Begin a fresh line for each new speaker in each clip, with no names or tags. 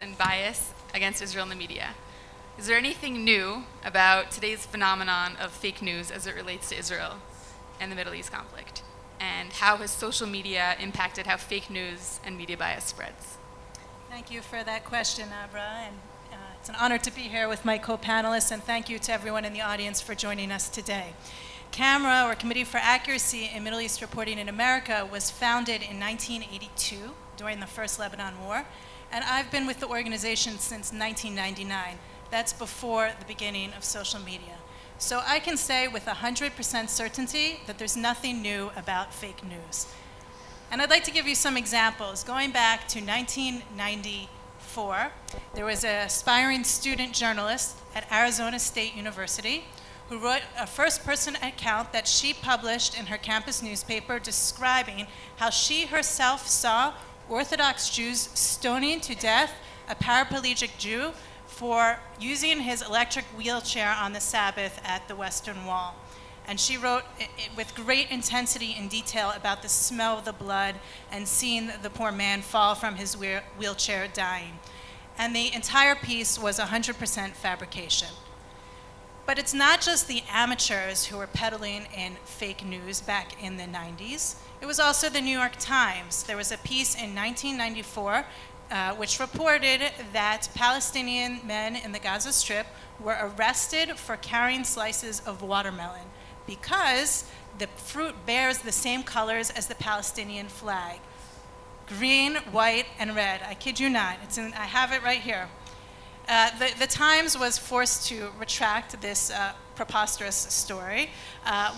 and bias against Israel in the media. Is there anything new about today's phenomenon of fake news as it relates to Israel and the Middle East conflict? And how has social media impacted how fake news and media bias spreads?
Thank you for that question, Abra. And it's an honor to be here with my co-panelists, and thank you to everyone in the audience for joining us today. CAMRA, or Committee for Accuracy in Middle East Reporting in America, was founded in 1982 during the First Lebanon War, and I've been with the organization since 1999. That's before the beginning of social media. So I can say with 100% certainty that there's nothing new about fake news. And I'd like to give you some examples. Going back to 1994, there was an aspiring student journalist at Arizona State University who wrote a first-person account that she published in her campus newspaper describing how she herself saw Orthodox Jews stoning to death a paraplegic Jew for using his electric wheelchair on the Sabbath at the Western Wall. And she wrote with great intensity and detail about the smell of the blood and seeing the poor man fall from his wheelchair dying. And the entire piece was 100% fabrication. But it's not just the amateurs who were peddling in fake news back in the 90s. It was also the New York Times. There was a piece in 1994 which reported that Palestinian men in the Gaza Strip were arrested for carrying slices of watermelon because the fruit bears the same colors as the Palestinian flag: green, white, and red. I kid you not. I have it right here. The Times was forced to retract this preposterous story.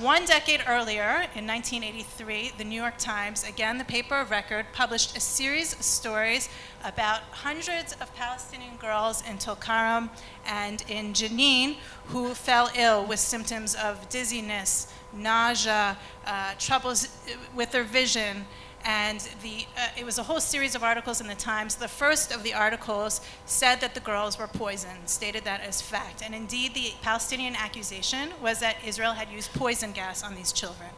1 decade earlier, in 1983, the New York Times, again the paper of record, published a series of stories about hundreds of Palestinian girls in Tulkarm and in Jenin who fell ill with symptoms of dizziness, nausea, troubles with their vision. And it was a whole series of articles in the Times. The first of the articles said that the girls were poisoned, stated that as fact. And indeed, the Palestinian accusation was that Israel had used poison gas on these children.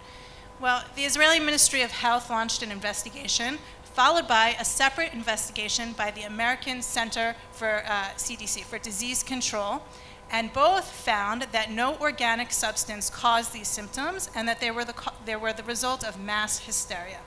Well, the Israeli Ministry of Health launched an investigation, followed by a separate investigation by the American Center for CDC, for Disease Control. And both found that no organic substance caused these symptoms and that they were the result of mass hysteria.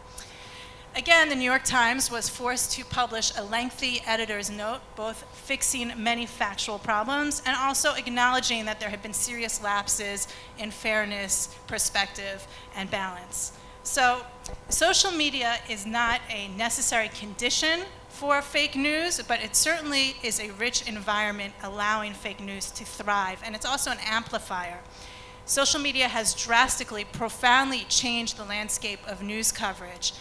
Again, the New York Times was forced to publish a lengthy editor's note, both fixing many factual problems and also acknowledging that there had been serious lapses in fairness, perspective, and balance. So, social media is not a necessary condition for fake news, but it certainly is a rich environment allowing fake news to thrive, and it's also an amplifier. Social media has drastically, profoundly changed the landscape of news coverage.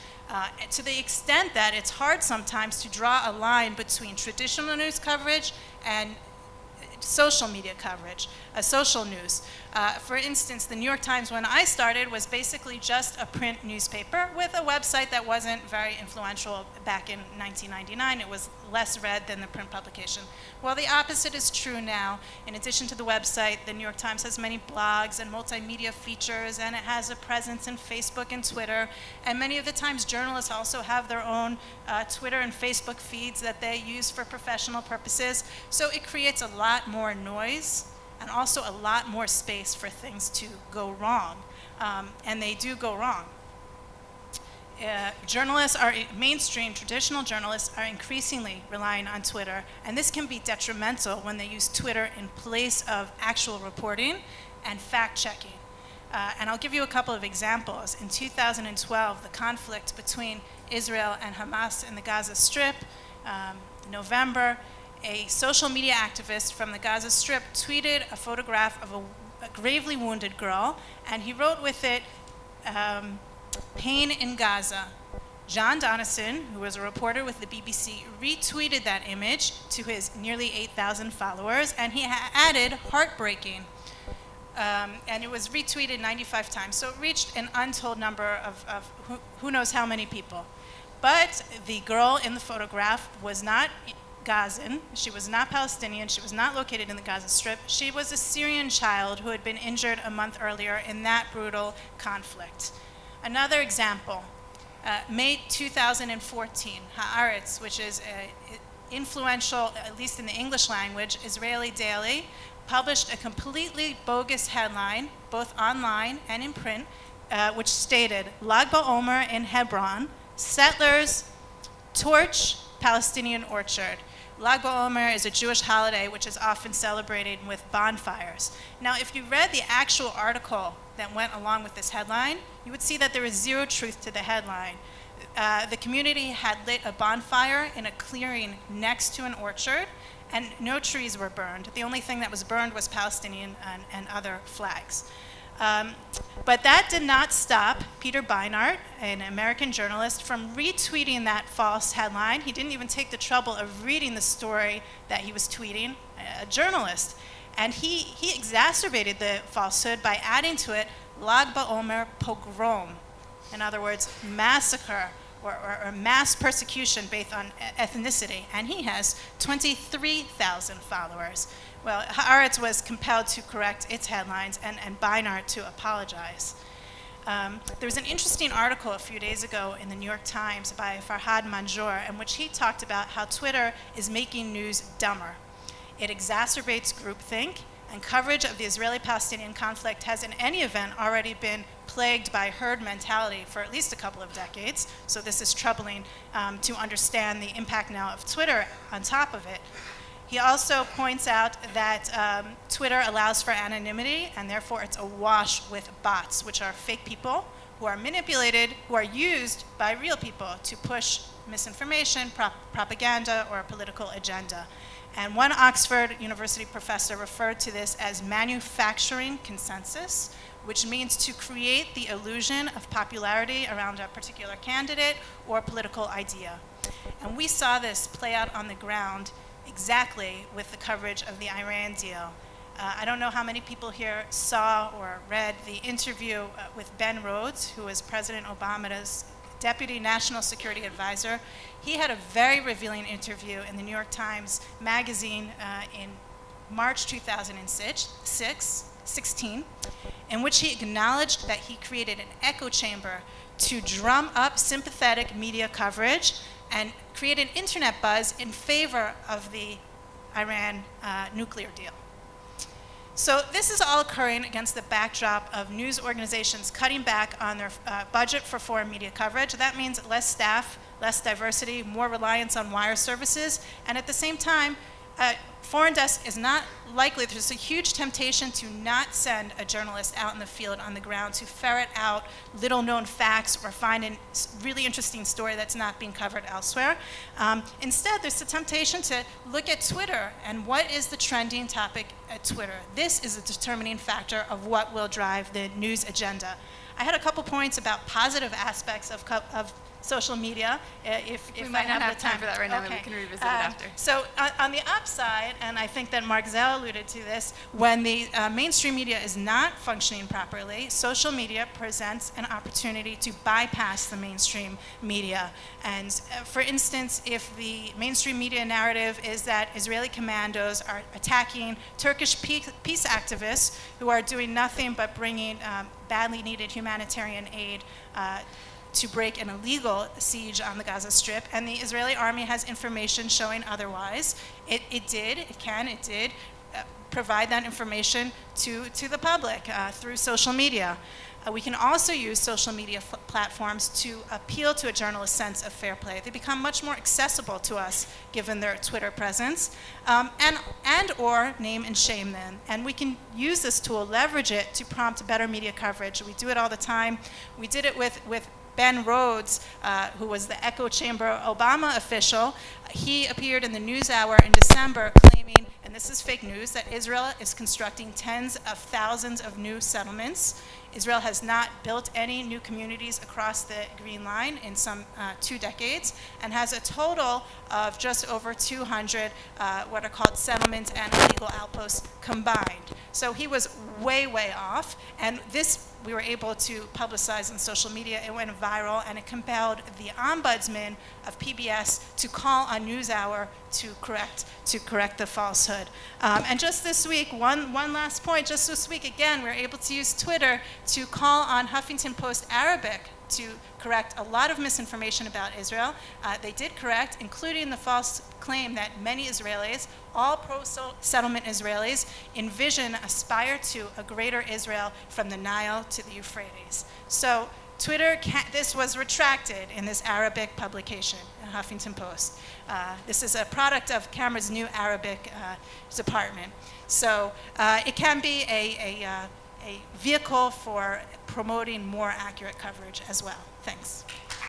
To the extent that it's hard sometimes to draw a line between traditional news coverage and social media coverage, social news. For instance, the New York Times, when I started, was basically just a print newspaper with a website that wasn't very influential back in 1999. It was less read than the print publication. Well, the opposite is true now. In addition to the website, the New York Times has many blogs and multimedia features, and it has a presence in Facebook and Twitter. And many of the Times journalists also have their own Twitter and Facebook feeds that they use for professional purposes. So it creates a lot more noise and also a lot more space for things to go wrong. And they do go wrong. Mainstream traditional journalists are increasingly relying on Twitter, and this can be detrimental when they use Twitter in place of actual reporting and fact-checking. And I'll give you a couple of examples. In 2012, the conflict between Israel and Hamas in the Gaza Strip, November, a social media activist from the Gaza Strip tweeted a photograph of a gravely wounded girl, and he wrote with it, "Pain in Gaza." John Donison, who was a reporter with the BBC, retweeted that image to his nearly 8,000 followers, and he added "heartbreaking." And it was retweeted 95 times, so it reached an untold number of who knows how many people. But the girl in the photograph was not Gazan, she was not Palestinian, she was not located in the Gaza Strip. She was a Syrian child who had been injured a month earlier in that brutal conflict. Another example, May 2014, Haaretz, which is influential, at least in the English language, Israeli daily, published a completely bogus headline, both online and in print, which stated, Lag BaOmer in Hebron, settlers torch Palestinian orchard. Lag BaOmer is a Jewish holiday which is often celebrated with bonfires. Now, if you read the actual article that went along with this headline, you would see that there is zero truth to the headline. The community had lit a bonfire in a clearing next to an orchard, and no trees were burned. The only thing that was burned was Palestinian and other flags. But that did not stop Peter Beinart, an American journalist, from retweeting that false headline. He didn't even take the trouble of reading the story that he was tweeting, a journalist. And he exacerbated the falsehood by adding to it, Lag BaOmer pogrom. In other words, massacre or mass persecution based on ethnicity. And he has 23,000 followers. Well, Haaretz was compelled to correct its headlines and Beinart to apologize. There was an interesting article a few days ago in the New York Times by Farhad Manjour in which he talked about how Twitter is making news dumber. It exacerbates groupthink, and coverage of the Israeli-Palestinian conflict has in any event already been plagued by herd mentality for at least a couple of decades, so this is troubling to understand the impact now of Twitter on top of it. He also points out that Twitter allows for anonymity, and therefore it's awash with bots, which are fake people who are manipulated, who are used by real people to push misinformation, propaganda, or a political agenda. And one Oxford University professor referred to this as manufacturing consensus, which means to create the illusion of popularity around a particular candidate or political idea. And we saw this play out on the ground exactly with the coverage of the Iran deal. I don't know how many people here saw or read the interview with Ben Rhodes, who was President Obama's Deputy National Security Advisor. He had a very revealing interview in the New York Times Magazine in March 2016, in which he acknowledged that he created an echo chamber to drum up sympathetic media coverage and create an internet buzz in favor of the Iran nuclear deal. So this is all occurring against the backdrop of news organizations cutting back on their budget for foreign media coverage. That means less staff, less diversity, more reliance on wire services, and at the same time, Foreign Desk is not likely, there's a huge temptation to not send a journalist out in the field on the ground to ferret out little known facts or find a really interesting story that's not being covered elsewhere. Instead, there's a temptation to look at Twitter and what is the trending topic at Twitter. This is a determining factor of what will drive the news agenda. I had a couple points about positive aspects of social media, if
we might not have time for that right now,
okay.
Maybe we can revisit it after.
So on the upside, and I think that Mark Zell alluded to this, when the mainstream media is not functioning properly, social media presents an opportunity to bypass the mainstream media. And for instance, if the mainstream media narrative is that Israeli commandos are attacking Turkish peace activists who are doing nothing but bringing badly needed humanitarian aid to break an illegal siege on the Gaza Strip, and the Israeli army has information showing otherwise. It did provide that information to the public through social media. We can also use social media platforms to appeal to a journalist's sense of fair play. They become much more accessible to us given their Twitter presence, and or name and shame them. And we can use this tool, leverage it to prompt better media coverage. We do it all the time. We did it with Ben Rhodes, who was the echo chamber Obama official. He appeared in the NewsHour in December claiming, and this is fake news, that Israel is constructing tens of thousands of new settlements. Israel has not built any new communities across the Green Line in some 2 decades, and has a total of just over 200 what are called settlements and illegal outposts combined. So he was way, way off, and this we were able to publicize on social media. It went viral, and it compelled the ombudsman of PBS to call on NewsHour to correct the falsehood. And just this week, one last point, just this week again, we were able to use Twitter to call on Huffington Post Arabic to correct a lot of misinformation about Israel. They did correct, including the false claim that many Israelis, all pro-settlement Israelis, aspire to a greater Israel from the Nile to the Euphrates. So Twitter, this was retracted in this Arabic publication, Huffington Post. This is a product of Camera's new Arabic department. So it can be a vehicle for promoting more accurate coverage as well. Thanks.